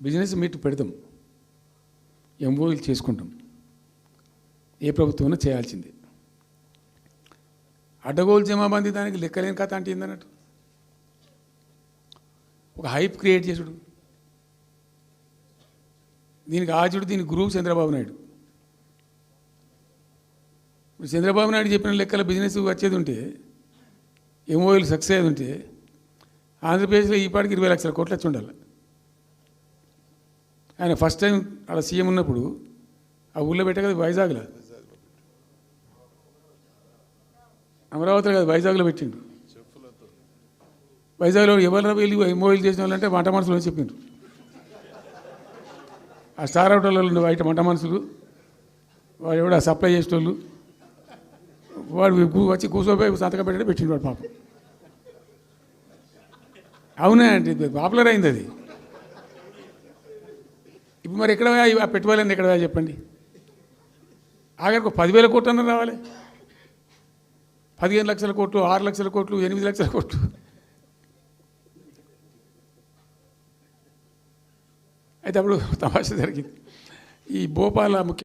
Business meet పెడతాం, ఎంఓయూలు చేసుకుంటాం. ఏ ప్రభుత్వం చేయాల్సిందే. అడ్డగోలు జమాబందీ దానికి లెక్కలేని కథ అంటే ఏందన్నట్టు ఒక హైప్ క్రియేట్ చేసుడు. దీనికి ఆజుడు, దీనికి గురువు చంద్రబాబు నాయుడు. ఇప్పుడు చంద్రబాబు నాయుడు చెప్పిన లెక్కల బిజినెస్ వచ్చేది ఉంటే, ఎంఓయూలు సక్సెస్ అయ్యేది ఉంటే ఆంధ్రప్రదేశ్లో ఈ పాటికి 20 లక్షల కోట్లు వచ్చి ఉండాలి. ఆయన ఫస్ట్ టైం అలా సీఎం ఉన్నప్పుడు ఆ ఊళ్ళో పెట్టే కదా, వైజాగ్లో, అమరావతిలో కదా, వైజాగ్లో పెట్టిండు. వైజాగ్లో ఎవరు వెళ్ళి ఎంఓయూలు చేసిన వాళ్ళంటే వంట మనుషులు అని చెప్పిండ్రు. ఆ స్టార్ హోటల్లో బయట వంట మనుషులు, వాడు ఎవడ సప్లై చేసేటోళ్ళు, వాడు వచ్చి కూర్చోపోయి సంతకం పెట్టడం పెట్టిండు వాడు పాపం. అవునా అంటే పాపులర్ అయింది అది. ఇప్పుడు మరి ఎక్కడ ఆ పెట్టుబడులన్నీ ఎక్కడ చెప్పండి. ఆఖరికి 10,000 కోట్లు అన్న రావాలి. 15 లక్షల కోట్లు, 6 లక్షల కోట్లు, 8 లక్షల కోట్లు. అయితే అప్పుడు తమాషా జరిగింది. ఈ భోపాల ముఖ్య